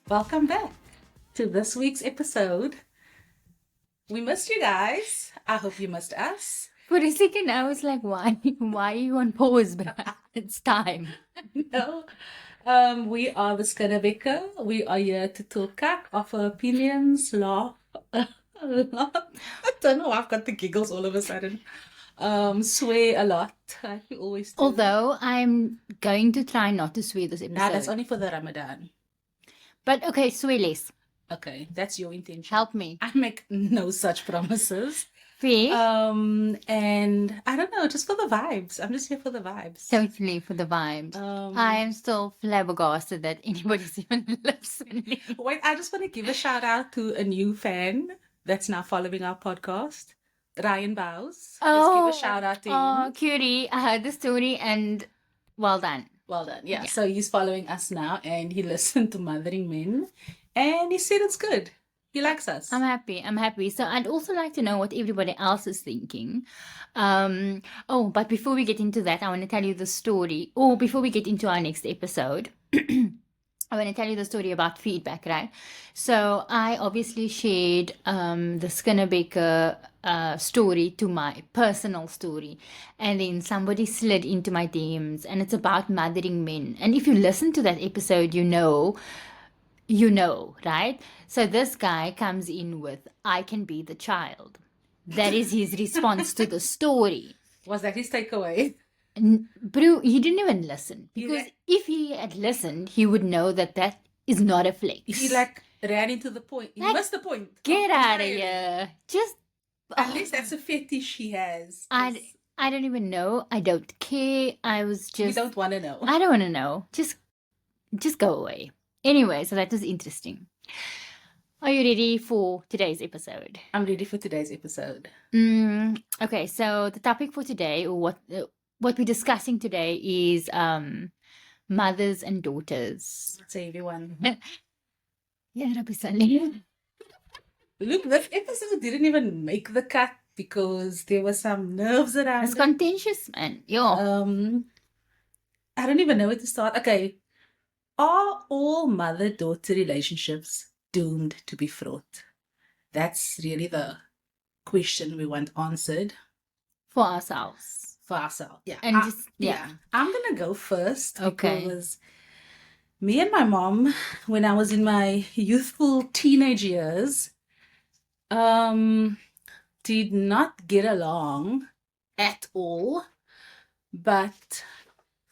Welcome back to this week's episode. We missed you guys. I hope you missed us. For a second, I was like, why are you on pause, bruh? It's time. No. We are the Skinnebecker. We are here to talk, offer opinions, laugh. Laugh. I don't know, I've got the giggles all of a sudden. Swear a lot, like we always do. Although I'm going to try not to swear this episode. Nah, that's only for the Ramadan. But okay, swear less. Okay, that's your intention. Help me. I make no such promises. Fair? And I don't know, just for the vibes. I'm just here for the vibes. Totally for the vibes. I am still flabbergasted that anybody's even listening. Wait, I just want to give a shout out to a new fan that's now following our podcast, Ryan Bows. Let's give a shout out to him. Oh, cutie. I heard the story and well done. Well done. Yeah. So he's following us now and he listened to Mothering Men and he said it's good. He likes us. I'm happy. So I'd also like to know what everybody else is thinking. But before we get into that, I want to tell you the story. Or before we get into our next episode, I want to tell you the story about feedback, right? So I obviously shared the Skinnebecker story to my personal story. And then somebody slid into my DMs and it's about mothering men. And if you listen to that episode, you know, right? So this guy comes in with, I can be the child. That is his response to the story. Was that his takeaway? Bro, he didn't even listen. Because if he had listened, he would know that that is not a flex. He ran into the point. He missed the point. Get out of here. Just... At least that's a fetish he has. I don't even know. I don't care. I was just... You don't want to know. I don't want to know. Just go away. Anyway, so that was interesting. Are you ready for today's episode? I'm ready for today's episode. Okay, so the topic for today, or what we're discussing today, is mothers and daughters. Say everyone. Yeah, Rabbi Saleh. Look, this episode didn't even make the cut because there were some nerves around. It's contentious, man. I don't even know where to start. Okay. Are all mother-daughter relationships doomed to be fraught? That's really the question we want answered. For ourselves. Yeah. And I'm going to go first. Okay. Because me and my mom, when I was in my youthful teenage years, did not get along at all. But...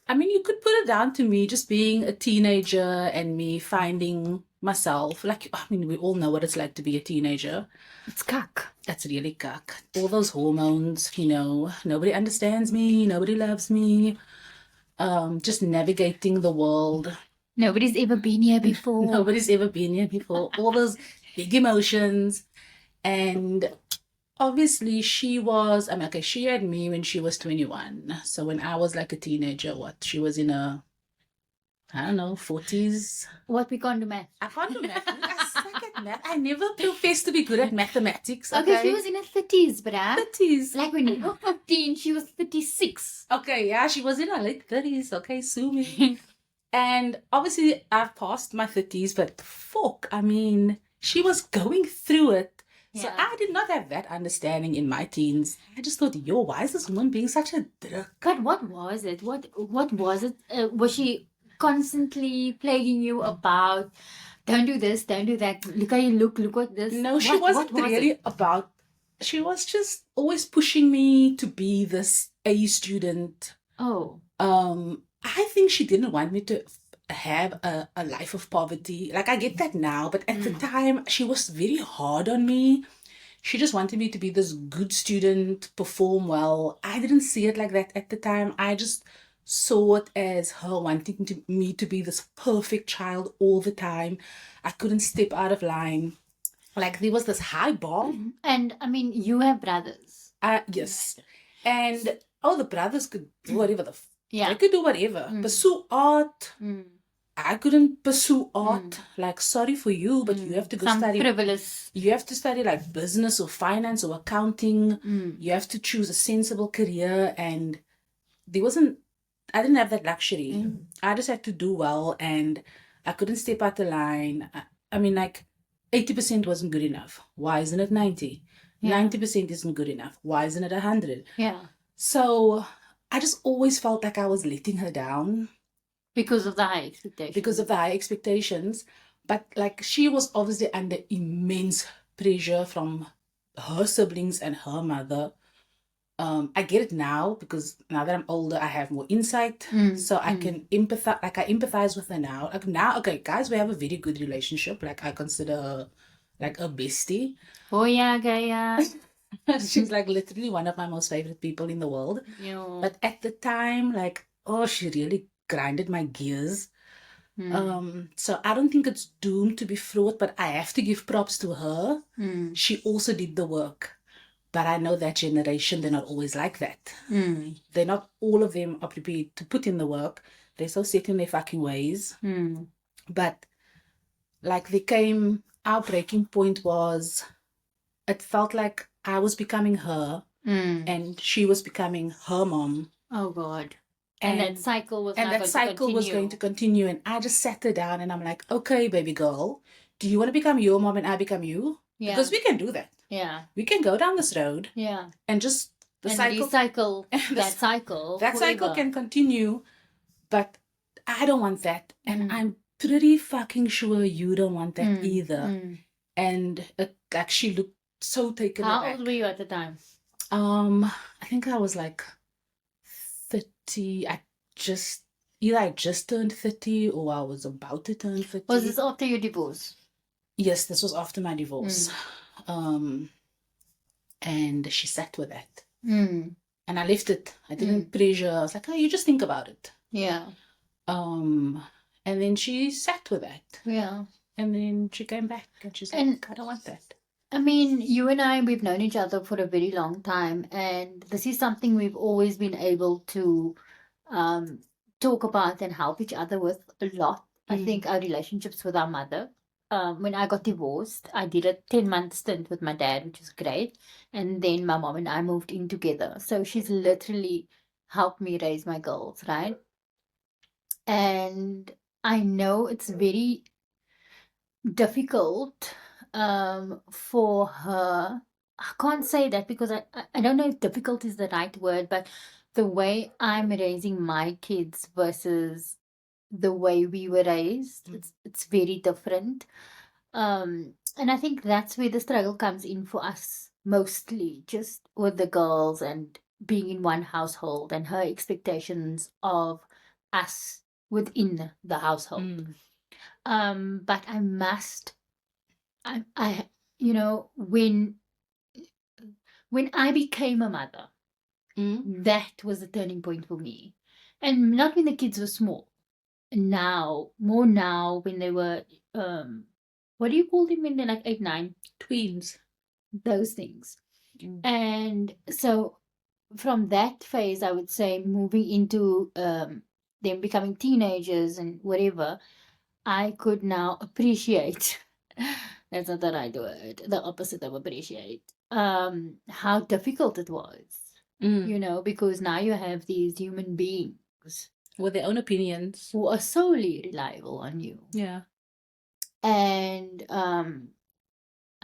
I mean, you could put it down to me just being a teenager and me finding myself. We all know what it's like to be a teenager. It's cuck. That's really cuck. All those hormones, nobody understands me, nobody loves me. Just navigating the world. Nobody's ever been here before. All those big emotions. And... obviously, she had me when she was 21. So when I was like a teenager, she was in her, 40s. What, we can't do math? I can't do math. I suck at math. I never professed to be good at mathematics. Okay, she was in her 30s, bruh. 30s. Like when you were 15, she was 36. Okay, yeah, she was in her late 30s. Okay, sue me. And obviously, I've passed my 30s, but she was going through it. So I did not have that understanding in my teens. I just thought, why is this woman being such a dick? But what was it? What was it? Was she constantly plaguing you about, don't do this, don't do that, look how you look at this? No, she wasn't really about, she was just always pushing me to be this A student. Oh. I think she didn't want me to have a life of poverty. Like, I get that now, but at the time she was very hard on me. She just wanted me to be this good student, perform well. I didn't see it like that at the time. I just saw it as her wanting me to be this perfect child all the time. I couldn't step out of line. Like, there was this high bar. And you have brothers. Yes. And the brothers could do whatever they could do whatever. Pursue art. I couldn't pursue art. Like, sorry for you, but you have to go study. Frivolous. You have to study like business or finance or accounting. You have to choose a sensible career, and I didn't have that luxury. I just had to do well, and I couldn't step out the line. I mean, like 80% wasn't good enough. Why isn't it 90? Yeah. 90% isn't good enough. Why isn't it 100? Yeah. So I just always felt like I was letting her down Because of the high expectations. because of the high expectations. But like she was obviously under immense pressure from her siblings and her mother. I get it now because now that I'm older, I have more insight, so I can empathize. Like I empathize with her now. Like now, okay, guys, we have a very good relationship. Like I consider her like a bestie. Oh yeah, Gaia. She's like literally one of my most favorite people in the world. Yeah. But at the time, like, oh, she really grinded my gears. So I don't think it's doomed to be fraught, but I have to give props to her. She also did the work. But I know that generation, they're not always like that. They're not, all of them are prepared to put in the work. They're so set in their fucking ways. But like our breaking point was, it felt like I was becoming her and she was becoming her mom. Oh God. And that cycle was going to continue. And I just sat her down and I'm like, okay, baby girl, do you want to become your mom and I become you? Yeah. Because we can do that. Yeah. We can go down this road. Yeah. And just recycle that cycle. That cycle can continue, but I don't want that. And I'm pretty fucking sure you don't want that either. And like she looked so taken aback. How old were you at the time? I think I was like 30. Either I just turned 30 or I was about to turn 30. Was this after your divorce? Yes, this was after my divorce. And she sat with that. And I left it. I didn't pressure. I was like, oh, you just think about it. Yeah. And then she sat with that. Yeah. And then she came back and she's like, I don't want that. I mean, you and I, we've known each other for a very long time, and this is something we've always been able to talk about and help each other with a lot. I think our relationships with our mother. When I got divorced, I did a 10-month stint with my dad, which is great. And then my mom and I moved in together. So she's literally helped me raise my girls, right? And I know it's very difficult for her. I can't say that because I don't know if difficult is the right word, but the way I'm raising my kids versus the way we were raised, it's very different. And I think that's where the struggle comes in for us mostly, just with the girls and being in one household and her expectations of us within the household. But I must, I when I became a mother, that was the turning point for me. And not when the kids were small. More now when they were, what do you call them when they're like 8, 9? Tweens. Those things. And so from that phase, I would say moving into them becoming teenagers and whatever, I could now appreciate, that's not the right word, the opposite of appreciate, how difficult it was, because now you have these human beings with their own opinions who are solely reliable on you. Yeah. And I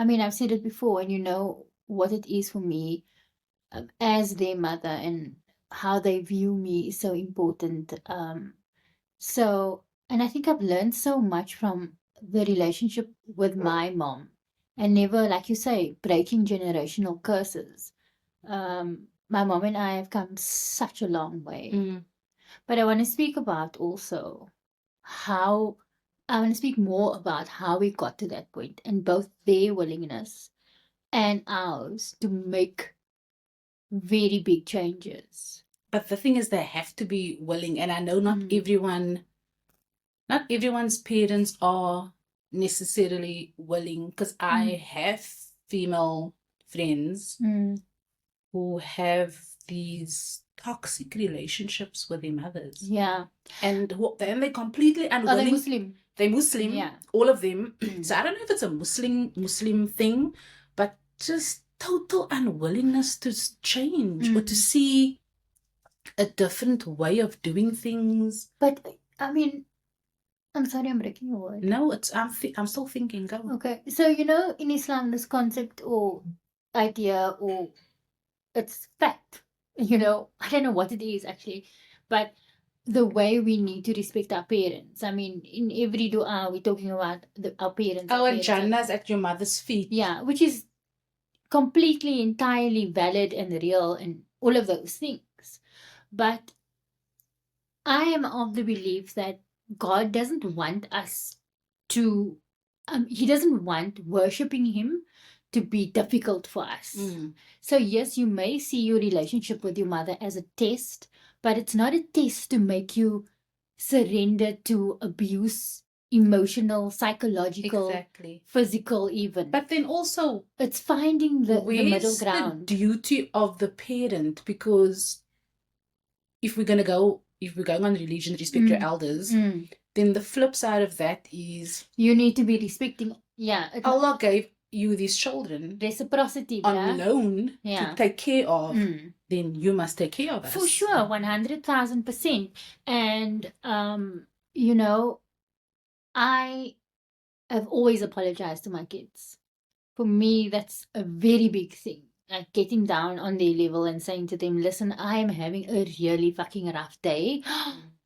mean, I've said it before, and you know what it is for me as their mother, and how they view me is so important. And I think I've learned so much from the relationship with my mom, and never, like you say, breaking generational curses. My mom and I have come such a long way. But I want to speak about also I want to speak more about how we got to that point, and both their willingness and ours to make very big changes. But the thing is, they have to be willing. And I know not everyone's parents are necessarily willing, because I have female friends who have these toxic relationships with their mothers. Yeah. And then they're completely unwilling. Are they Muslim? They're Muslim. Yeah. All of them. So I don't know if it's a Muslim thing, but just total unwillingness to change or to see a different way of doing things. But I mean, I'm sorry, I'm breaking your word. No, I'm still thinking. Go. Okay, so in Islam, this concept or idea or it's fact. I don't know what it is actually, but the way we need to respect our parents. I mean, in every dua, we're talking about our parents. Oh, our and parents, Jannah's at your mother's feet. yeah, which is completely, entirely valid and real and all of those things. But I am of the belief that God doesn't want us to, He doesn't want worshipping Him to be difficult for us. So, yes, you may see your relationship with your mother as a test, but it's not a test to make you surrender to abuse, emotional, psychological, Exactly. physical, even. But then also, it's finding the middle where's the ground. duty of the parent? Because if we're going on religion, respect your elders, then the flip side of that is You need to be respecting. Yeah. Allah gave you these children Reciprocity, on bruh. loan to Yeah. take care of, then you must take care of us. For sure, 100,000%. And, I have always apologized to my kids. For me, that's a very big thing. Like getting down on their level and saying to them, listen, I am having a really fucking rough day.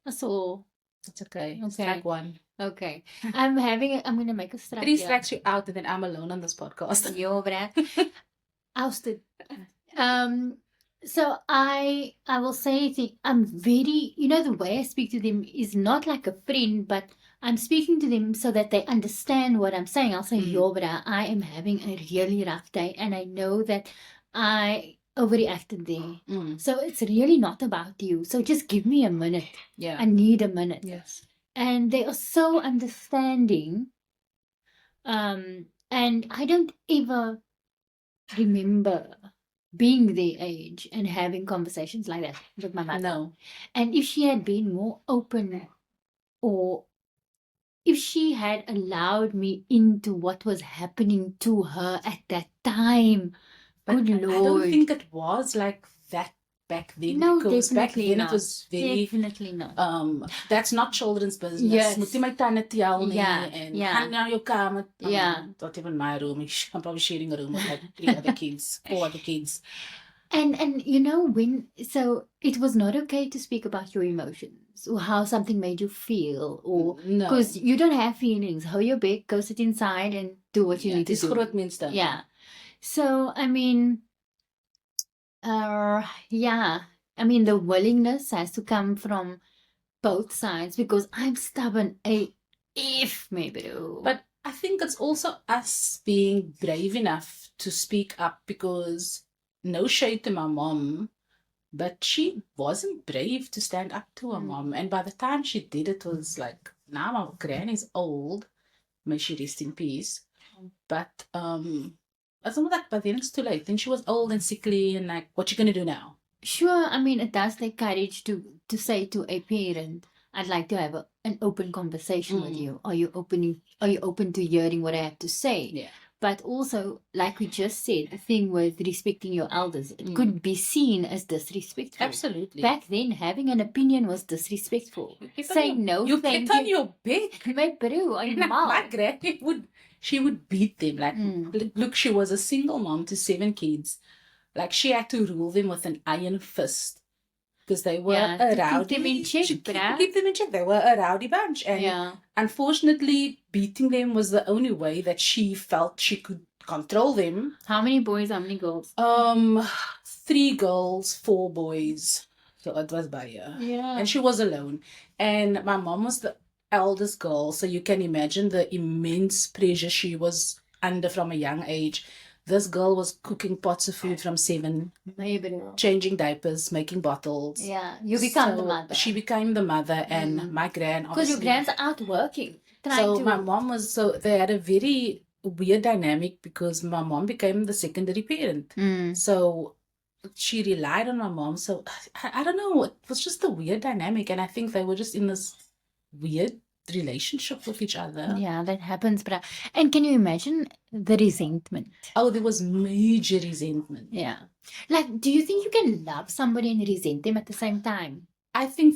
That's all. It's okay. Okay. Strike one. Okay. I'm going to make a strike. 3 strikes you out and then I'm alone on this podcast. Yo, bruh. Ousted. So I will say I'm very, the way I speak to them is not like a friend, but I'm speaking to them so that they understand what I'm saying. I'll say, yo, but I am having a really rough day, and I know that I overreacted there. So it's really not about you. So just give me a minute. Yeah. I need a minute. Yes. And they are so understanding. And I don't ever remember being their age and having conversations like that with my mother. No. And if she had been more open, or if she had allowed me into what was happening to her at that time, But good Lord. I don't think it was like that back then. No, because back definitely then not. it was very Definitely not. That's not children's business. Yes. Moet jy my tande tel nie, Yeah, and yeah. gaan na jou kamer. Yeah. Not even my room. I'm probably sharing a room with like 3 other kids, 4 other kids. And so it was not okay to speak about your emotions or how something made you feel, or No. because you don't have feelings. Hold your bed, go sit inside and do what you need to Dis do. groot mens dan. Yeah. So I mean, yeah. I mean, the willingness has to come from both sides, because I'm stubborn AF, maybe. But I think it's also us being brave enough to speak up, because no shade to my mom, but she wasn't brave to stand up to her mom. And by the time she did, it was like, now my granny's old, may she rest in peace. But I thought that by then it's too late. Then she was old and sickly, and like, what you gonna do now? Sure, I mean, it does take courage to say to a parent, I'd like to have an open conversation with you. Are you open to hearing what I have to say? Yeah. But also, like we just said, the thing with respecting your elders, it could be seen as disrespectful. Absolutely. Back then, having an opinion was disrespectful. Saying no, you thank get you. on your bed. My bro, My granny would beat them. Like, look, she was a single mom to 7 kids. Like, she had to rule them with an iron fist, because they were a rowdy. Keep them in check, keep them in check. They were a rowdy bunch. And unfortunately, beating them was the only way that she felt she could control them. How many boys, how many girls? 3 girls, 4 boys. So it was by her. Yeah. And she was alone. And my mom was the eldest girl, so you can imagine the immense pressure she was under from a young age. This girl was cooking pots of food from 7, changing diapers, making bottles. Yeah, you become the mother. She became the mother, and my gran, because your grand's out working. My mom was, they had a very weird dynamic, because my mom became the secondary parent. So she relied on my mom. So I don't know, it was just a weird dynamic, and I think they were just in this weird relationship with each other. Yeah, that happens, bruh. And can you imagine the resentment? Oh, there was major resentment. Yeah. Like, do you think you can love somebody and resent them at the same time? I think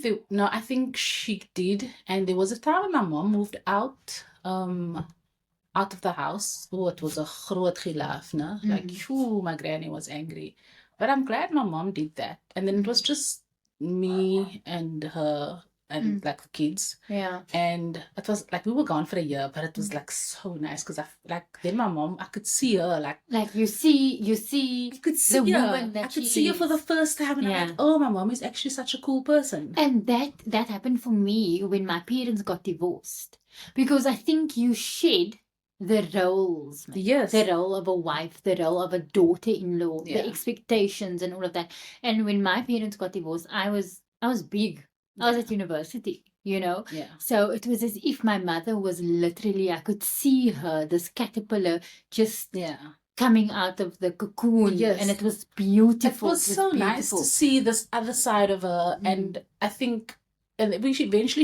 I think she did. And there was a time when my mom moved out of the house. Oh, it was a groot gelaaf, no? Like, phew, my granny was angry. But I'm glad my mom did that. And then it was just me and her and like the kids. Yeah. And it was like we were gone for a year, but it was like so nice because I like then my mom, I could see her Like you see I could see the her. woman that I could she see her for the is. first time, and I'm Yeah. like, oh, my mom is actually such a cool person. And that happened for me when my parents got divorced. Because I think you shed the roles, man. Yes. The role of a wife, the role of a daughter-in-law, Yeah. the expectations and all of that. And when my parents got divorced, I was big. I was Yeah. at university, you know? Yeah. So it was as if my mother was literally, I could see her, this caterpillar, just Yeah. coming out of the cocoon. Yes. And it was beautiful. It was so nice to see this other side of her. And I think, and eventually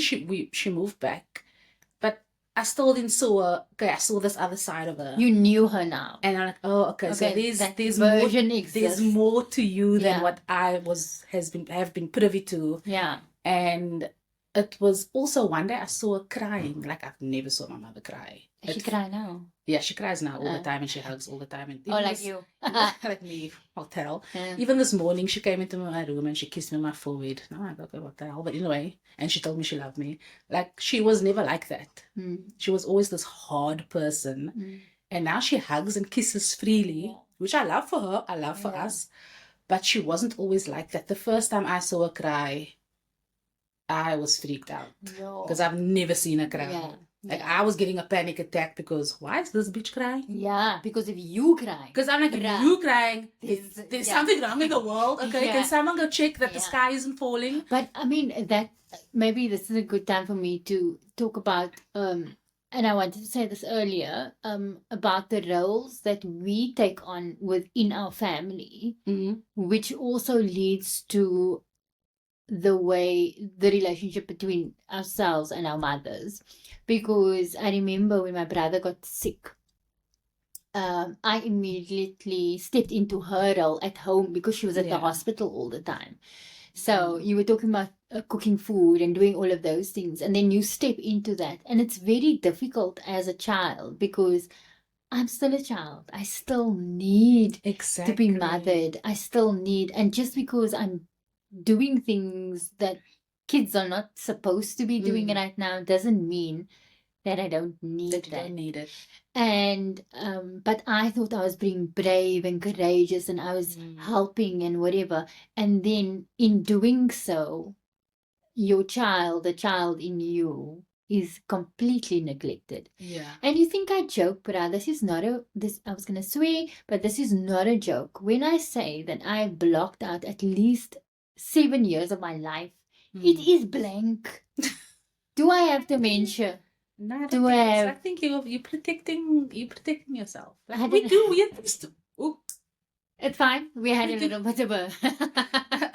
she moved back, but I still didn't saw her. Okay, I saw this other side of her. You knew her now. And I'm like, oh, okay. So that there's version more, exists. there's more to you than Yeah. what I have been privy to. Yeah. And it was also one day I saw her crying. Like I've never saw my mother cry. Does she cry now? Yeah, she cries now all the time and she hugs all the time. And even like you. like me, I'll tell. Yeah. Even this morning, she came into my room and she kissed me on my forehead. No, I don't know what the hell, but anyway, and she told me she loved me. Like she was never like that. She was always this hard person, and now she hugs and kisses freely, which I love for her. I love for us, but she wasn't always like that. The first time I saw her cry, I was freaked out because I've never seen her cry. Yeah. Like I was getting a panic attack because why is this bitch crying? Yeah, because if you cry. Because I'm like, if you crying, there's something wrong in the world. Okay, Yeah. can someone go check that the sky isn't falling? But I mean, that maybe this is a good time for me to talk about, and I wanted to say this earlier, about the roles that we take on within our family, which also leads to the relationship between ourselves and our mothers. Because I remember when my brother got sick, I immediately stepped into her role at home because she was at the hospital all the time. So you were talking about cooking food and doing all of those things, and then you step into that, and it's very difficult as a child because I'm still a child. I still need to be mothered. I still need, and just because I'm doing things that kids are not supposed to be doing right now doesn't mean that I don't need that. Don't need it. And but I thought I was being brave and courageous and I was helping and whatever. And then in doing so, the child in you is completely neglected. Yeah. And you think I joke, but I was gonna swear, but this is not a joke. When I say that I blocked out at least 7 years of my life, it is blank. Do I have dementia? No, I think you're protecting yourself. Like we do weird things too. Ooh. It's fine. We had a little bit of a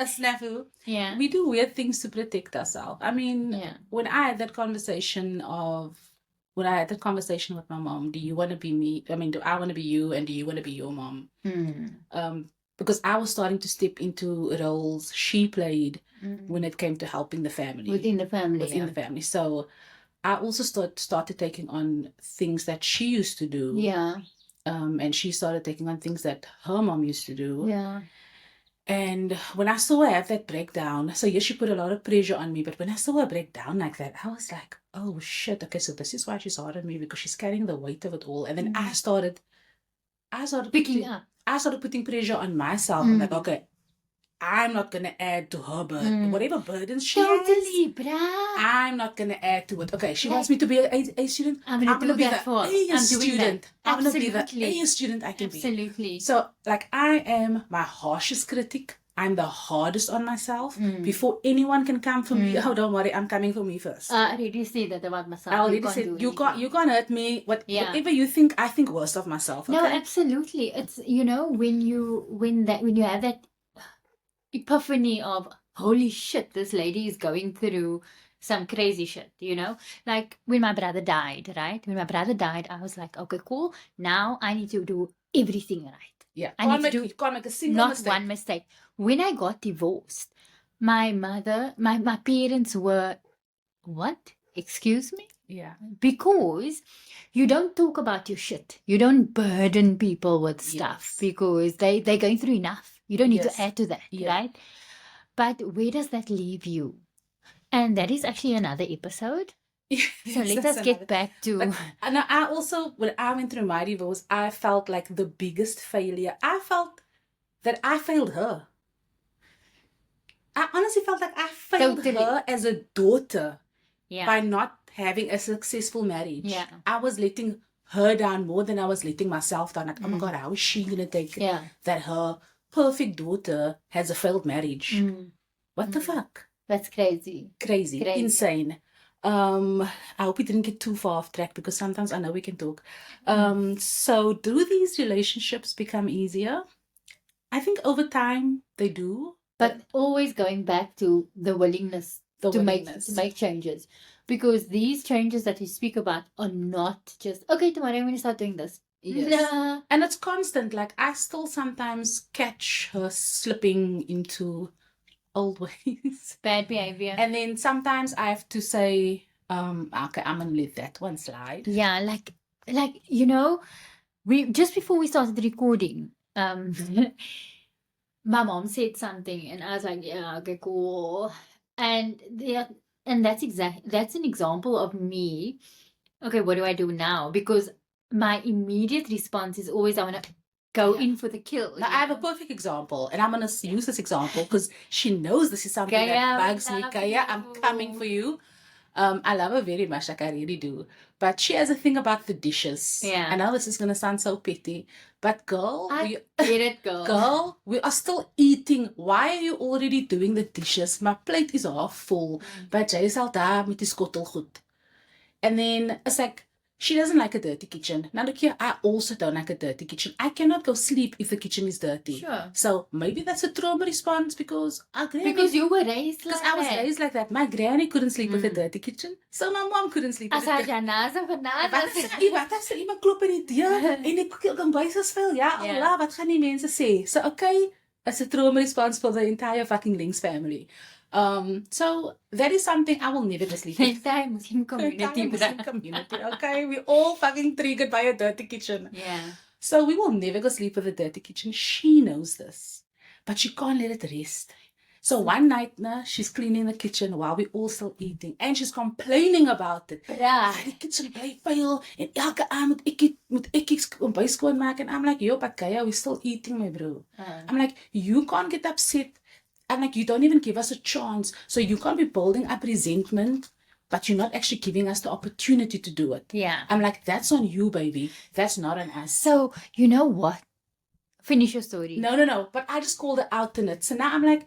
snafu. Yeah. We do weird things to protect ourselves. I mean, when I had that conversation with my mom, do you want to be me? I mean, do I want to be you and do you want to be your mom? Because I was starting to step into roles she played when it came to helping the family. Within the family. So I also started taking on things that she used to do. Yeah. And she started taking on things that her mom used to do. Yeah. And when I saw her have that breakdown, so yes, she put a lot of pressure on me, but when I saw her break down like that, I was like, oh shit, okay, so this is why she's hard on me, because she's carrying the weight of it all. And then I started picking up. I started putting pressure on myself. I'm like, okay, I'm not going to add to her burden. Whatever burdens she has, I'm not going to add to it. Okay, she wants me to be a student. I'm going to be the A student. I'm going to be the A student I can be. Absolutely. So, like, I am my harshest critic. I'm the hardest on myself. Before anyone can come for me, oh, don't worry, I'm coming for me first. I already say that about myself. I already said, you can't hurt me. Whatever you think, I think worst of myself. Okay? No, absolutely. It's, when you have that epiphany of, holy shit, this lady is going through some crazy shit, like when my brother died, right? When my brother died, I was like, okay, cool. Now I need to do everything right. Yeah. I need to do can't make a single not one mistake. When I got divorced, my parents were, what? Excuse me? Yeah. Because you don't talk about your shit. You don't burden people with stuff Yes. because they're going through enough. You don't need to Yes. add to that, Yeah. right? But where does that leave you? And that is actually another episode. So Yes, let that's us get another. back to But I also, when I went through my divorce, I felt like the biggest failure. I felt that I failed her. I honestly felt like I failed Totally. her as a daughter yeah. by not having a successful marriage. Yeah. I was letting her down more than I was letting myself down. Like, oh my God, how is she going to take it Yeah. that her perfect daughter has a failed marriage? What the fuck? That's crazy. Crazy. Insane. I hope we didn't get too far off track because sometimes I know we can talk. So do these relationships become easier? I think over time they do. But always going back to the willingness The to willingness. make changes, because these changes that we speak about are not just okay. Tomorrow I'm going to start doing this. Yes. Nah. And it's constant. Like I still sometimes catch her slipping into old ways. Bad behavior. And then sometimes I have to say, okay, I'm gonna let that one slide. Yeah, like you know, we just before we started recording, my mom said something, and I was like, yeah, okay, cool. And that's an example of me. Okay, what do I do now? Because my immediate response is always I want to go in for the kill. Now, I have a perfect example, and I'm going to use this example because she knows this is something that bugs me. Kaya, I'm coming for you. I love her very much, like I really do. But she has a thing about the dishes. Yeah. I know this is going to sound so petty, but girl, I get it, girl. Girl, we are still eating. Why are you already doing the dishes? My plate is half full. But jy is al daar met die skottelgoed. And then it's like, she doesn't like a dirty kitchen. Now look here, I also don't like a dirty kitchen. I cannot go sleep if the kitchen is dirty. Sure. So maybe that's a trauma response because our granny... Because you were raised like that. Because I was raised like that. My granny couldn't sleep with a dirty kitchen. So my mom couldn't sleep with a dirty kitchen. Wat as iemand klop in die deur en die kombuis is vuil? Ja, Allah, wat gaan die mense sê? So okay, it's a trauma response for the entire fucking Links family. So that is something I will never sleep with. Entire Muslim community. Muslim community. Okay, we all fucking triggered by a dirty kitchen. Yeah. So we will never go sleep with a dirty kitchen. She knows this, but she can't let it rest. So one night, she's cleaning the kitchen while we all still eating, and she's complaining about it. Yeah. Die kitchen bly vuil en elke aand moet ek kombuis skoonmaak, and I'm like, yo, but Kaya, we're still eating, my bro. I'm like, you can't get upset. I'm like, you don't even give us a chance. So you can't be building up resentment, but you're not actually giving us the opportunity to do it. Yeah. I'm like, that's on you, baby. That's not on us. So, you know what? Finish your story. No. But I just called it out in it. So now I'm like,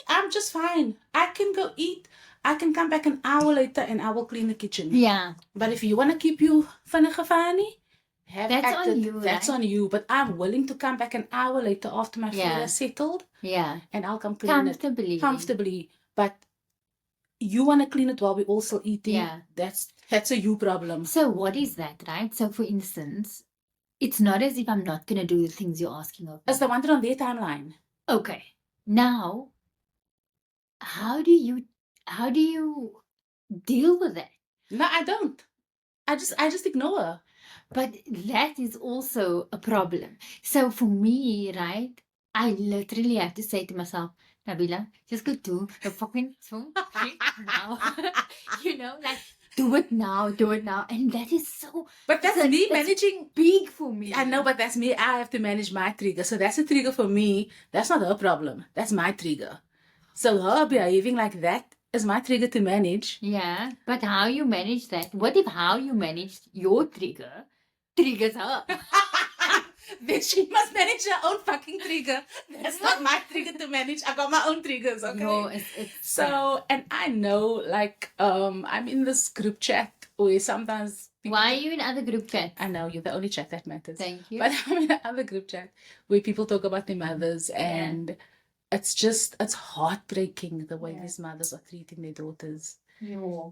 I'm just fine. I can go eat. I can come back an hour later and I will clean the kitchen. Yeah. But if you want to keep you vinnige Fanny, that's on you. That's on you. But I'm willing to come back an hour later after my food is settled. Yeah. And I'll come clean it. Comfortably. But you want to clean it while we're also eating. Yeah. That's a you problem. So what is that, right? So for instance, it's not as if I'm not going to do the things you're asking of me. It's the one on their timeline. Okay. Now, how do you deal with that? No, I don't. I just ignore her. But that is also a problem. So for me, right, I literally have to say to myself, Nabila, just go do the fucking thing now. You know, like, do it now. And that is so... But that's me managing... big for me. I know, but that's me. I have to manage my trigger. So that's a trigger for me. That's not her problem. That's my trigger. So her behaving like that is my trigger to manage. Yeah, but how you manage that? What if how you managed your trigger triggers her? Then she must manage her own fucking trigger. That's not my trigger to manage. I got my own triggers, okay? No, it's so, and I know, like, I'm in this group chat where sometimes... Why are you in other group chats? I know, you're the only chat that matters. Thank you. But I'm in another group chat where people talk about their mothers and it's heartbreaking the way these mothers are treating their daughters. Yeah.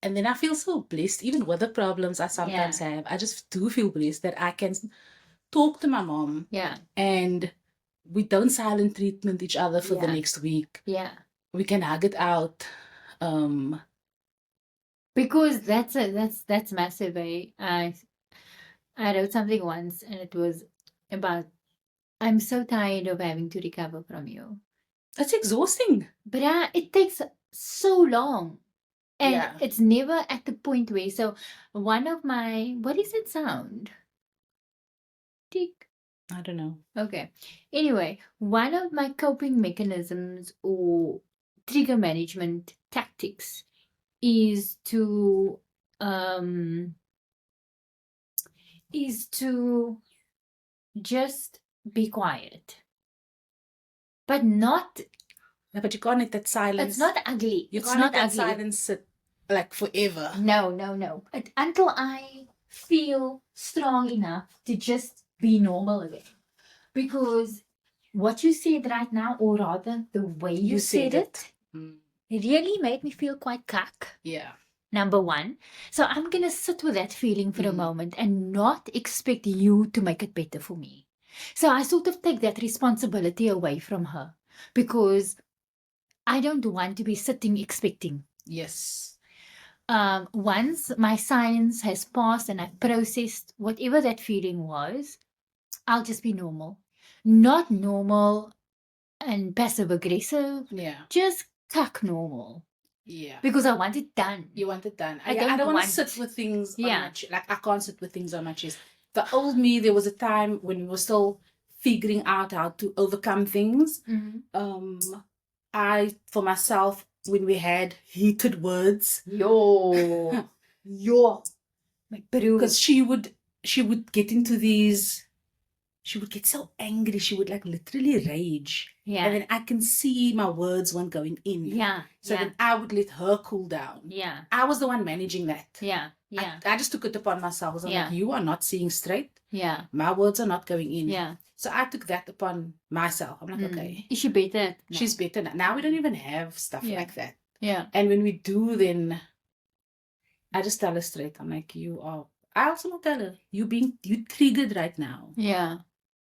And then I feel so blessed, even with the problems I sometimes have. I just do feel blessed that I can talk to my mom. Yeah. And we don't silent treatment each other for the Yeah. next week. Yeah. We can hug it out. Because that's massive, eh? I wrote something once and it was about, I'm so tired of having to recover from you. It's exhausting. But it takes so long. And Yeah. it's never at the point where, so one of my, what is that sound? Tick. I don't know. Okay. Anyway, one of my coping mechanisms or trigger management tactics is to just be quiet. But not, Yeah, but you can't let that silence. it's not ugly. You It's can't not let that ugly. silence sit like forever. No. Until I feel strong enough to just be normal again. Because what you said right now, or rather the way you said it, it really made me feel quite cuck. Yeah. Number one. So I'm going to sit with that feeling for a moment and not expect you to make it better for me. So I sort of take that responsibility away from her because I don't want to be sitting expecting. Yes. Once my silence has passed and I've processed whatever that feeling was, I'll just be normal. Not normal and passive aggressive. Yeah. Just cuck normal. Yeah. Because I want it done. You want it done. I don't don't want to want- sit with things on Yeah. my chest. Like, I can't sit with things on my chest. The old me, there was a time when we were still figuring out how to overcome things. I, for myself, when we had heated words, Yo. My bro. because she would get into these, she would get so angry, she would like literally rage. Yeah. And then I can see my words weren't going in. Yeah. So then I would let her cool down. Yeah. I was the one managing that. Yeah. Yeah. I just took it upon myself. I'm Yeah. like, you are not seeing straight. Yeah. My words are not going in. Yeah. So I took that upon myself. I'm like, okay. Is she better? No. She's better now. Now we don't even have stuff Yeah. like that. Yeah. And when we do, then I just tell her straight. I'm like, I also will tell her, you triggered right now. Yeah.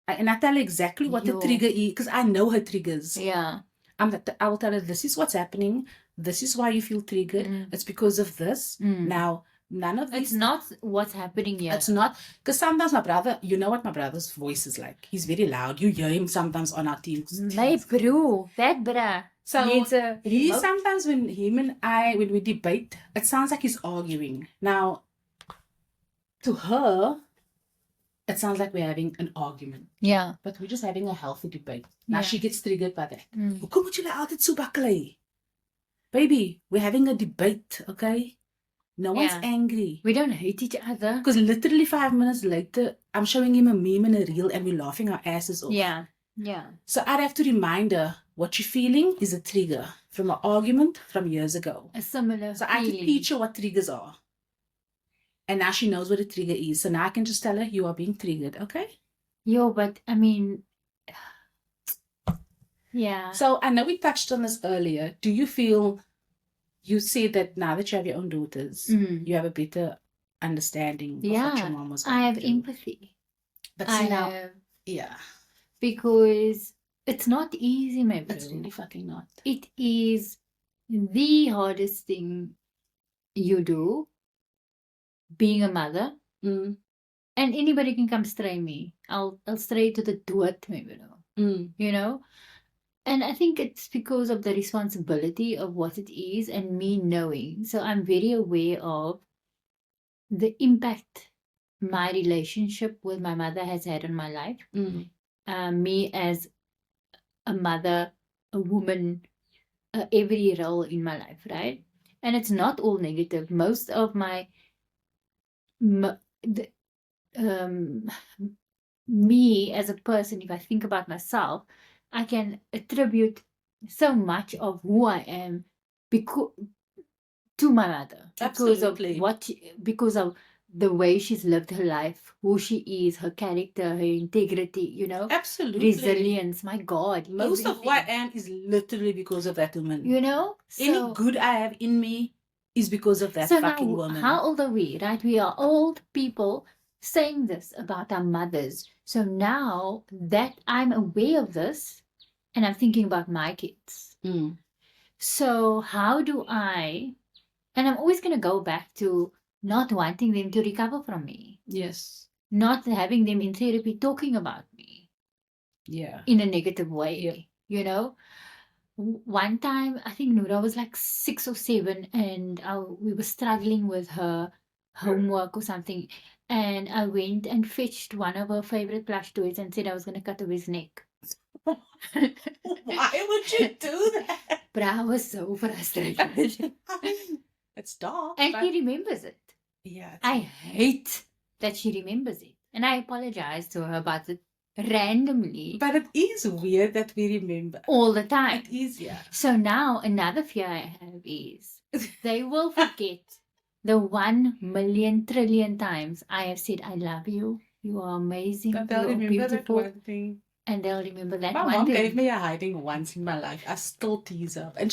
And I tell her exactly what the trigger is, because I know her triggers. Yeah. I will tell her, this is what's happening. This is why you feel triggered. It's because of this. Now, none of It's these. not what's happening here. It's not. Because sometimes my brother, you know what my brother's voice is like. He's very loud. You hear him sometimes on our team. My bro. That bra. So he sometimes when him and I, when we debate, it sounds like he's arguing. Now, to her, it sounds like we're having an argument. Yeah. But we're just having a healthy debate. Now Yeah. she gets triggered by that. Hoekom moet julle altyd so baklei? Baby, we're having a debate, okay? No one's Yeah. angry. We don't hate each other. Because literally 5 minutes later, I'm showing him a meme and a reel and we're laughing our asses off. Yeah. Yeah. So I'd have to remind her, what you're feeling is a trigger from an argument from years ago. A similar So I have to feeling. teach her what triggers are. And now she knows what a trigger is. So now I can just tell her, you are being triggered, okay? Yo, but I mean, yeah. So I know we touched on this earlier. Do you feel, you said that now that you have your own daughters, you have a better understanding of what your mom was going I have through. empathy. But I see now, have, yeah, because it's not easy, my bro. it's really fucking not. It is the hardest thing you do, being a mother. And anybody can come stray me. I'll stray to the dood, maybe, you know? And I think it's because of the responsibility of what it is and me knowing. So I'm very aware of the impact my relationship with my mother has had on my life. Me as a mother, a woman, every role in my life, right? And it's not all negative. Most of me as a person, if I think about myself, I can attribute so much of who I am to my mother. Absolutely. Because of the way she's lived her life, who she is, her character, her integrity, you know? Absolutely. Resilience, my God. Most of who I everything. am is literally because of that woman. You know? Any good I have in me is because of that So fucking now, woman. how old are we, right? We are old people saying this about our mothers. So now that I'm aware of this and I'm thinking about my kids, Mm. so how do and I'm always going to go back to not wanting them to recover from me, Yes. not having them in therapy talking about me Yeah. in a negative way, Yep. you know? One time, I think Noora was like 6 or 7, and we were struggling with her homework or something. And I went and fetched one of her favorite plush toys and said I was going to cut off his neck. Why would you do that? But I was so frustrated. I mean, it's dark. And but she remembers it. yeah, it's I hate that she remembers it. And I apologize to her about it randomly But it is weird that we remember. all the time. It is, yeah. So now another fear I have is they will forget the 1 million trillion times I have said I love you. You are amazing. But they'll You are remember that beautiful. one thing. And they'll remember that My one mom thing. gave me a hiding once in my life. I still tease her. And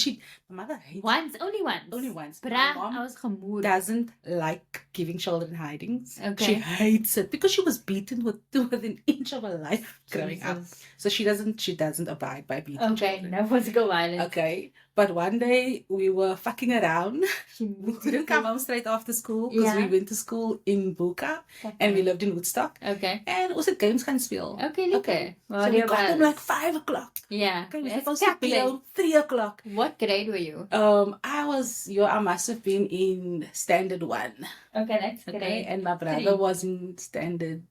my mother hates Once, only once. Only once. But My I mom was gemoed. doesn't like giving children hidings. Okay. She hates it because she was beaten within an inch of her life growing up. Jesus. So she doesn't abide by beating Okay, children. no physical violence. Okay. But one day we were fucking around. We didn't come home straight after school because we went to school in Buka and we lived in Woodstock. Okay. And it was at Games gaan speel. Okay, lekker. Okay. Well, So we got home like 5 o'clock. Yeah. Okay, we were That's supposed to be calculate. home 3 o'clock. What grade were you? I must have been in standard 1. Okay, that's Okay. great. And my brother 3. was in standard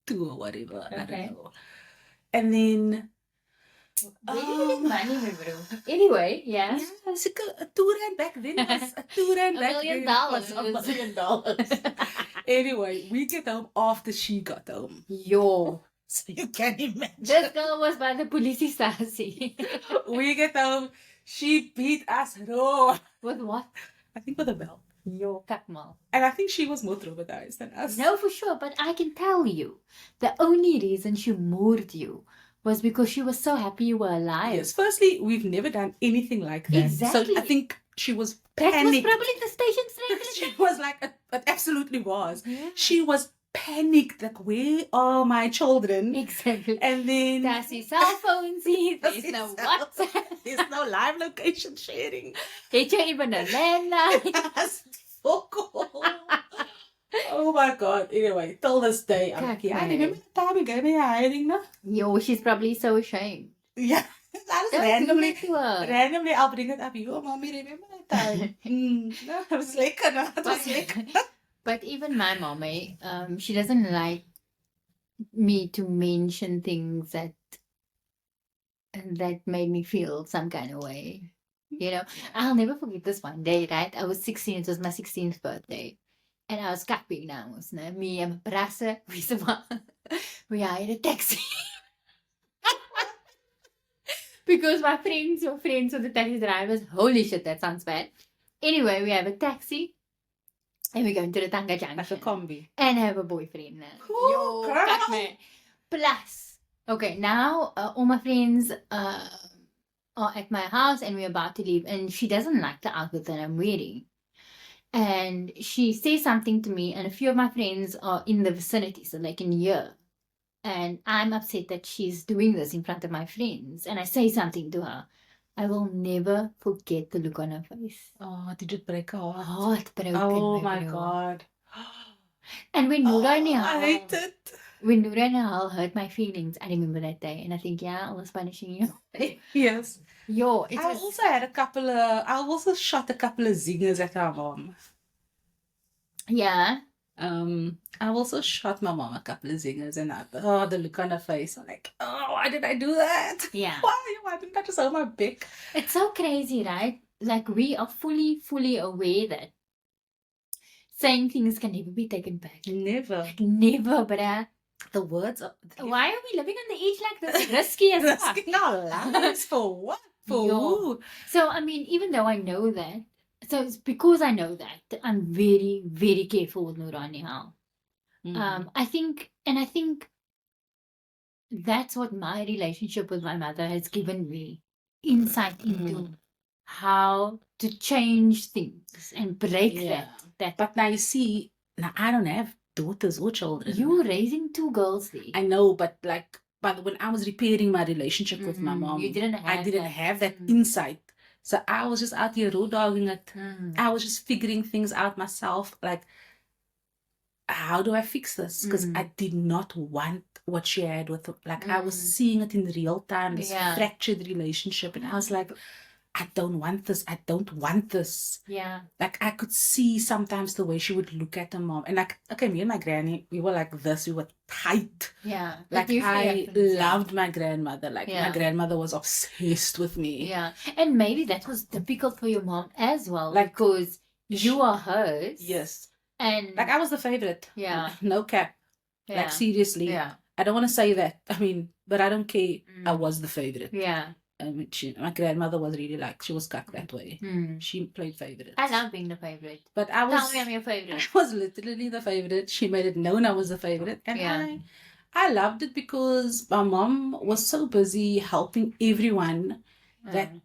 2 or whatever. I Okay. don't know. And then Where did you get money, my bro? Anyway, yeah. yeah, it's like a $2 back then was a $2 $1 back million. then was $1 million. Anyway, we get home after she got home. Yo. So you can imagine. This girl was by the police station. We get home, she beat us raw. With what? I think with a belt. Yo, kakmal. And I think she was more traumatized than us. No, for sure. But I can tell you, the only reason she moved you was because she was so happy you were alive. Yes, firstly, we've never done anything like that. Exactly. So I think she was That was panicked. probably the station strategy. She was like, it absolutely was. Yeah. She was panicked, like, where are my children? Exactly. And then There's his cell phones here. There's There's no his WhatsApp. there's no live location sharing. Did you even a landline? Yes, fuck all. Oh my god. Anyway, till this day, I'm like, yeah, I remember the time we gave me a hiding, no? Yo, she's probably so ashamed. Yeah. I Don't randomly, do that to her. randomly, I'll bring it up. Yo, mommy, remember that time? No, it was lekker, no? It was lekker. But even my mommy, she doesn't like me to mention things that made me feel some kind of way. You know, I'll never forget this one day, right? I was 16, it was my 16th birthday. And I was kapping now, me and my brother, we hired a taxi. Because my friends were friends with the taxi drivers. Holy shit, that sounds bad. Anyway, we have a taxi. And we're going to the Tanga Like a Junction. combi. And have a boyfriend. Ooh, Yo, girl. kak me. Plus, okay, now all my friends are at my house and we're about to leave. And she doesn't like the outfit that I'm wearing. And she says something to me, and a few of my friends are in the vicinity, so they can hear. And I'm upset that she's doing this in front of my friends. And I say something to her. I will never forget the look on her face. Oh, did it break her heart? Heartbroken. Oh my bro. god. And when Noora I and hate it. when Noora and Nihal hurt my feelings, I remember that day. And I think, yeah, I was punishing you. Yes. Yo, it I was... also shot a couple of zingers at our mom. Yeah. I also shot my mom a couple of zingers and the look on her face. I'm like, oh, why did I do that? Yeah. Why didn't I just hold my bick? It's so crazy, right? Like, we are fully aware that saying things can never be taken back. Never. Like, never, bruh. The words are... Why are we living on the edge like this? Risky as fuck. Risking our lives for what? For Yo. who? So, I mean, even though I know that, so it's because I know that I'm very, very careful with Noora and Nihal. I think that's what my relationship with my mother has given me insight into how to change things and break that. But now you see, now I don't have daughters or children. You were raising 2 girls there. I know, but when I was repairing my relationship with my mom, You didn't have I didn't that. have that insight. So I was just out here road dogging it. I was just figuring things out myself. Like, how do I fix this? Because I did not want what she had with, like, I was seeing it in real time, this fractured relationship. And I was like, I don't want this. I don't want this. Yeah. Like, I could see sometimes the way she would look at her mom. And like, okay, me and my granny, we were like this. We were tight. Yeah. Like, I loved my grandmother. Like, my grandmother was obsessed with me. Yeah. And maybe that was difficult for your mom as well. Like, because you are hers. Yes. And like, I was the favorite. Yeah. No cap. Yeah. Like, seriously. Yeah. I don't want to say that. I mean, but I don't care. I was the favorite. Yeah. My grandmother was really like, she was cucked that way. She played favorites. I love being the favorite. But I was... Tell me I'm your favorite. I was literally the favorite. She made it known I was the favorite. And I loved it because my mom was so busy helping everyone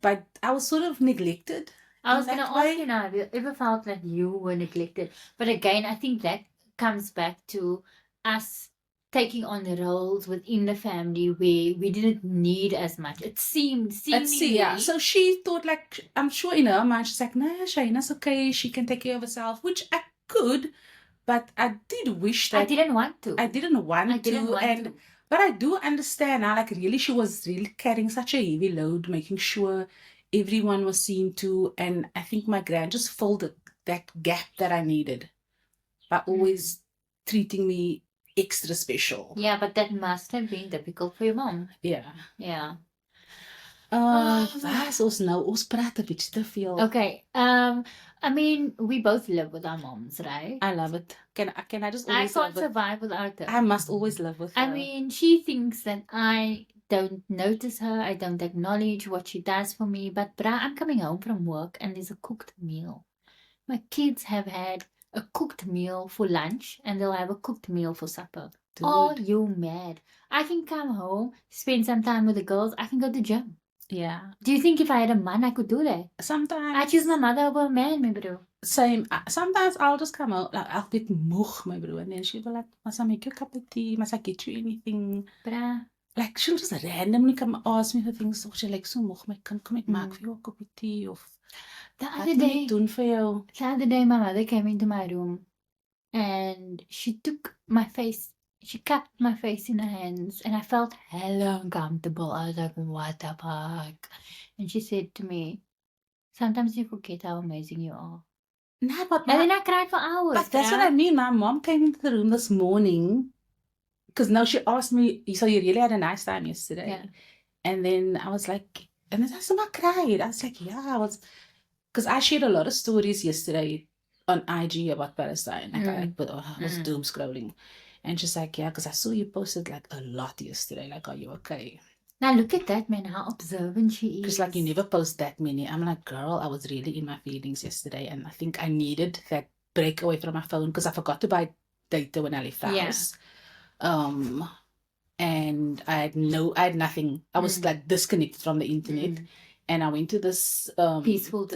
but I was sort of neglected. I was going to ask you now, have you ever felt like you were neglected? But again, I think that comes back to us taking on the roles within the family where we didn't need as much. It seemed yeah. So she thought, like, I'm sure in her mind, she's like, nah, Shayna's okay. She can take care of herself, which I could, but I did wish that... I didn't want to. But I do understand now, like, really, she was really carrying such a heavy load, making sure everyone was seen to. And I think my grand just filled that gap that I needed by always treating me extra special. Yeah, but that must have been difficult for your mom. Yeah. Yeah. Ons praat 'n bietjie te veel. Okay. I mean, we both live with our moms, right? I love it. Can I just always... I can't survive without her. I must always live with her. I mean, she thinks that I don't notice her. I don't acknowledge what she does for me. But I'm coming home from work and there's a cooked meal. My kids have had a cooked meal for lunch and they'll have a cooked meal for supper. Dude. Are you mad? I can come home, spend some time with the girls. I can go to the gym. Yeah. Do you think if I had a man, I could do that? Sometimes. I choose my mother over a man, my bro. Same. Sometimes I'll just come out, like, I'll be moeg, my bro. And then she'll be like, must I make you a cup of tea? Must I get you anything? Bruh. Like, she'll just randomly come ask me for things. Or she'll like, so moeg, my kind, kom ek maak vir jou 'n koppie tea? Of, the other day, doen vir jou? The other day, my mother came into my room and she took my face. She cupped my face in her hands and I felt hella uncomfortable. I was like, what the fuck? And she said to me, sometimes you forget how amazing you are. Nah, but and then I cried for hours. But that's what I mean. My mom came into the room this morning because now she asked me, so you really had a nice time yesterday? Yeah. And then I was like, and then I cried. I was like, yeah, I was, because I shared a lot of stories yesterday on IG about Palestine. Like, I was doom scrolling. And she's like, yeah, because I saw you posted like a lot yesterday. Like, are you okay? Now look at that, man, how observant she is. Because like, you never post that many. I'm like, girl, I was really in my feelings yesterday. And I think I needed that break away from my phone because I forgot to buy data when I left the house. And I had nothing. I was like disconnected from the internet. And I went to this peaceful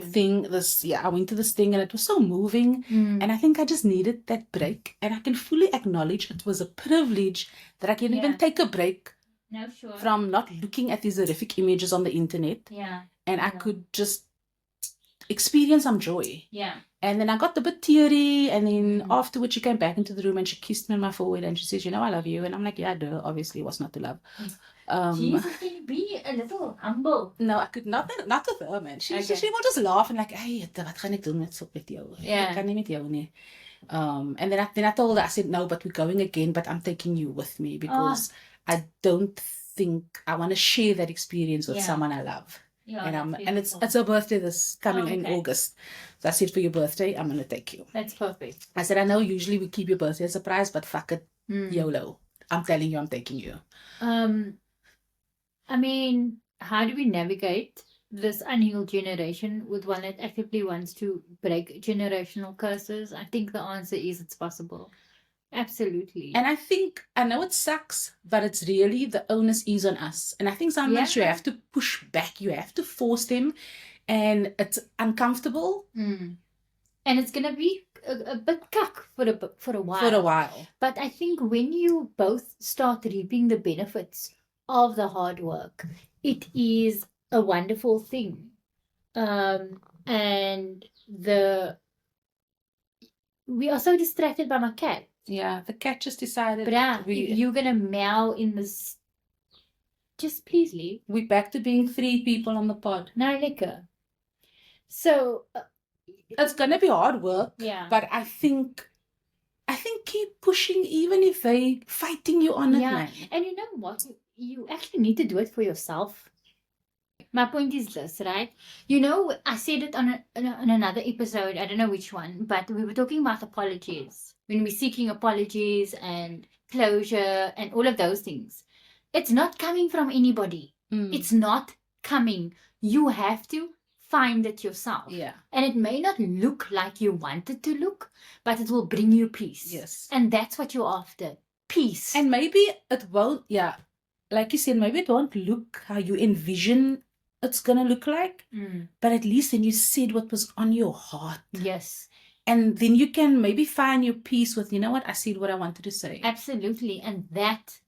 thing. I went to this thing and it was so moving. And I think I just needed that break. And I can fully acknowledge it was a privilege that I can even take a break from not looking at these horrific images on the internet. Yeah. And I could just experience some joy. Yeah. And then I got a bit teary. And then afterwards she came back into the room and she kissed me on my forehead and she says, you know, I love you. And I'm like, yeah, duh, obviously what's not to love. Jesus, can you be a little humble? No, I could not with her, man. She will just laugh and like, hey, wat gaan ek doen met jou? Yeah. Ek kan nie met jou nie. And then I told her, I said, no, but we're going again, but I'm taking you with me because I don't think I want to share that experience with someone I love. Yeah, and it's her birthday this coming in August. So I said, for your birthday, I'm going to take you. That's perfect. I said, I know usually we keep your birthday a surprise, but fuck it, YOLO. I'm telling you, I'm taking you. I mean, how do we navigate this unhealed generation with one that actively wants to break generational curses? I think the answer is it's possible. Absolutely. And I know it sucks, but it's really the onus is on us. And I think sometimes you have to push back, you have to force them, and it's uncomfortable. And it's going to be a bit cuck for a while. For a while. But I think when you both start reaping the benefits of the hard work, it is a wonderful thing. And we are so distracted by my cat. Yeah, the cat just decided If you're gonna meow in this, just please leave. We're back to being 3 people on the pod. No liquor. So it's gonna be hard work. Yeah. But I think keep pushing even if they fighting you on it, man. And you know what? You actually need to do it for yourself. My point is this, right? You know, I said it on another episode, I don't know which one, but we were talking about apologies. When we're seeking apologies and closure and all of those things. It's not coming from anybody. It's not coming. You have to find it yourself. Yeah. And it may not look like you want it to look, but it will bring you peace. Yes. And that's what you're after. Peace. And maybe it won't, like you said, maybe it won't look how you envision it's gonna look like. But at least then you said what was on your heart. Yes. And then you can maybe find your peace with, you know what, I said what I wanted to say. Absolutely. And that,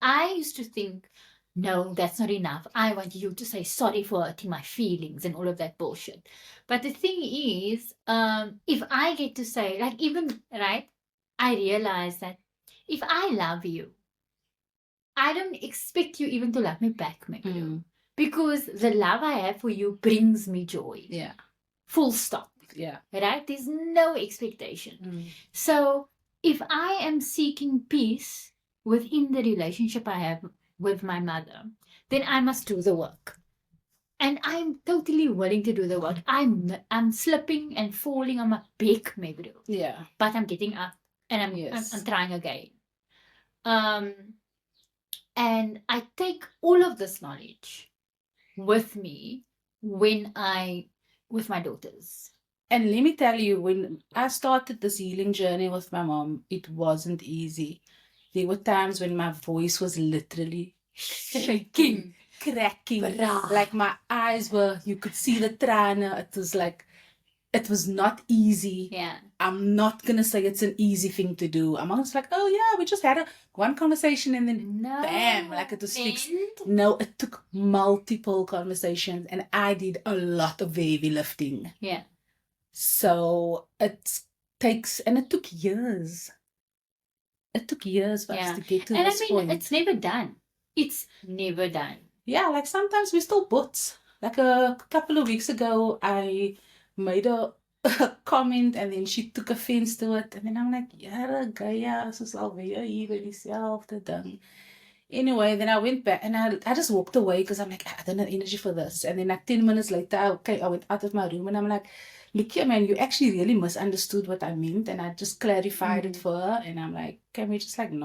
I used to think, no, that's not enough. I want you to say sorry for hurting my feelings and all of that bullshit. But the thing is, if I get to say, like even, right, I realize that if I love you, I don't expect you even to love me back, maybe. Because the love I have for you brings me joy. Yeah. Full stop. Yeah. Right? There's no expectation. So if I am seeking peace within the relationship I have with my mother, then I must do the work. And I'm totally willing to do the work. I'm slipping and falling on my back, maybe. Yeah. But I'm getting up and I'm trying again. And I take all of this knowledge with me with my daughters. And let me tell you, when I started this healing journey with my mom, it wasn't easy. There were times when my voice was literally shaking, cracking. Like my eyes were, you could see the trana. It was like, it was not easy. Yeah. I'm not going to say it's an easy thing to do. I'm almost like, oh yeah, we just had one conversation and then bam, like it was fixed. No, it took multiple conversations and I did a lot of heavy lifting. Yeah. So it took years. It took years for us to get to this point. It's never done. It's never done. Yeah, like sometimes we still butts. Like a couple of weeks ago, I made a comment and then she took offense to it. And then I'm like, yeah, Gaia, soos alweer hier by dieselfde ding. Anyway, then I went back and I just walked away because I'm like, I don't have energy for this. And then like 10 minutes later, I went out of my room and I'm like, look here, man, you actually really misunderstood what I meant. And I just clarified it for her. And I'm like, can we just fucking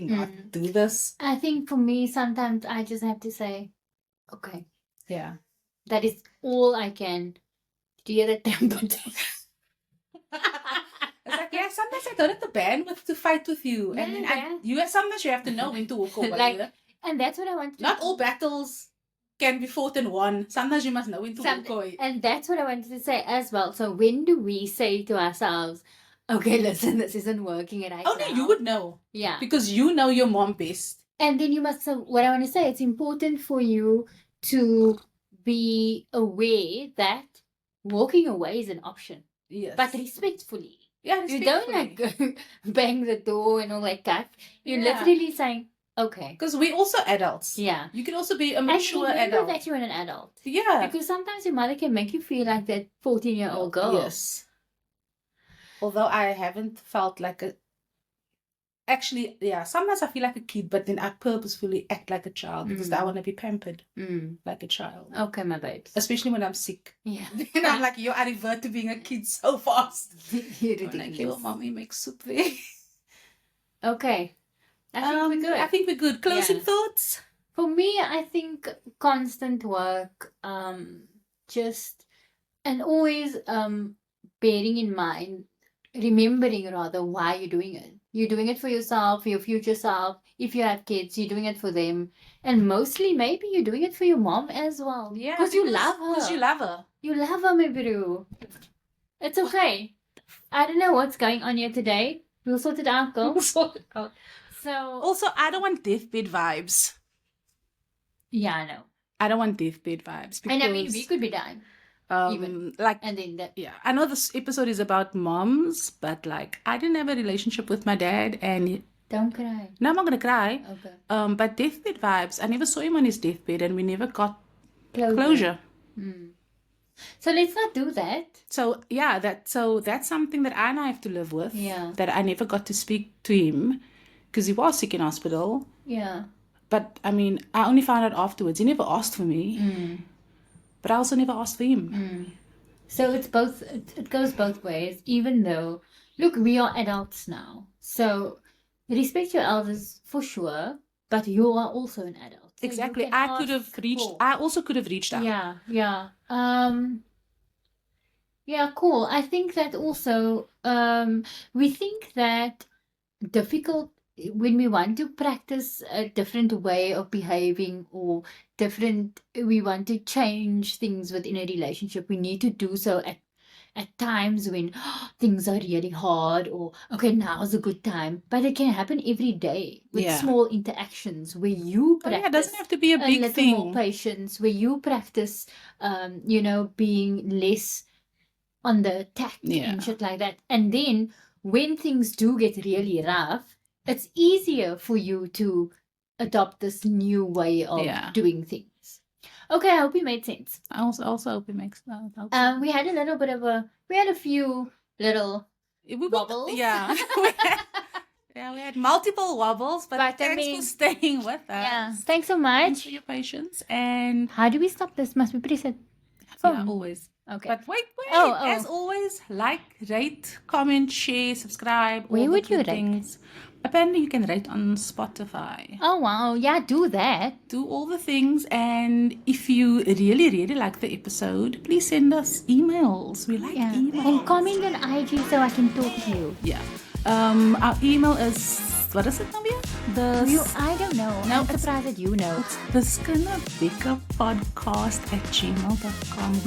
not do this? I think for me, sometimes I just have to say, okay. Yeah. That is all I can. Do you hear that temper? It's like, yeah, sometimes I don't have the bandwidth to fight with you. And then sometimes you have to know when to walk away. And that's what I want to Not all battles can be fought and won. Sometimes you must know when to walk away. And that's what I wanted to say as well. So when do we say to ourselves, okay, listen, this isn't working right now. Oh, no, you would know. Yeah. Because you know your mom best. And then you must, so what I want to say, it's important for you to be aware that walking away is an option. Yes. But respectfully. Yeah, respectfully. You don't like go bang the door and all that stuff. You're literally saying, okay. Because we're also adults. Yeah. You can also be a mature and adult. that you're an adult. Yeah. Because sometimes your mother can make you feel like that 14-year-old girl. Yes. Although I haven't felt like a... Actually, yeah, sometimes I feel like a kid, but then I purposefully act like a child because I want to be pampered like a child. Okay, my babes. Especially when I'm sick. Yeah. Then I'm like, I revert to being a kid so fast. You're ridiculous. Like, your mommy makes soup there. Okay. I think we're good. I think we're good. Closing thoughts? For me, I think constant work, just, and always bearing in mind, remembering rather why you're doing it. You're doing it for yourself, for your future self. If you have kids, you're doing it for them. And mostly, maybe you're doing it for your mom as well. Yeah. Because you love her. Because you love her. You love her, my bro. It's okay. I don't know what's going on here today. We'll sort it out, girl. So, So, I don't want deathbed vibes. yeah, I know. I don't want deathbed vibes because And I mean, we could be dying. even. like And then that. yeah, I know this episode is about moms, but like I didn't have a relationship with my dad, and Don't cry. now I'm not gonna cry. Okay. But deathbed vibes. I never saw him on his deathbed, and we never got Closure. closure. So let's not do that. So yeah, that's something that I now have to live with. Yeah. That I never got to speak to him because he was sick in hospital. Yeah. But I mean, I only found out afterwards. He never asked for me, but I also never asked for him. So it's both. It goes both ways. Even though, look, we are adults now. So respect your elders for sure. But you are also an adult. So you Exactly. can I could ask have reached. for- I also could have reached out. Yeah, yeah. Yeah, cool. I think that also we think that difficult when we want to practice a different way of behaving or we want to change things within a relationship, we need to do so at times when things are really hard or okay, now's a good time. But it can happen every day with Yeah. small interactions where you Oh, practice yeah, it doesn't have to be a a big little more thing. patience, where you practice, being less on the tact Yeah. and shit like that. And then when things do get really rough, it's easier for you to adopt this new way of Yeah. doing things. Okay, I hope it made sense. I also hope it makes sense. We had a few little wobbles. Yeah. We had multiple wobbles, but But, I thanks mean- for staying with us. Yeah. Thanks so Thanks much. for your patience. And How do we stop this? Must be pretty sad. yeah, always. Okay. But wait. Oh. As always, like, rate, comment, share, subscribe. all Where the would you good rate? things. Apparently, you can rate on Spotify. Oh wow, yeah, do that. Do all the things, and if you really, really like the episode, please send us emails. We like Yeah. emails. And comment on IG so I can talk to you. Yeah. Our email is, what is it, Navia? I don't know. No, I'm it's- surprised that you know. The skinnerbiggerpodcast@gmail.com.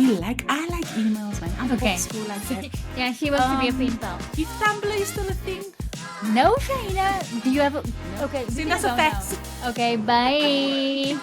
I like emails, man. I'm Okay. old school like that. Yeah, she wants to be a pen pal. If Tumblr is still a thing, No, Shaina. Do you have a... Okay. we send can us a go fax. now. Okay, bye.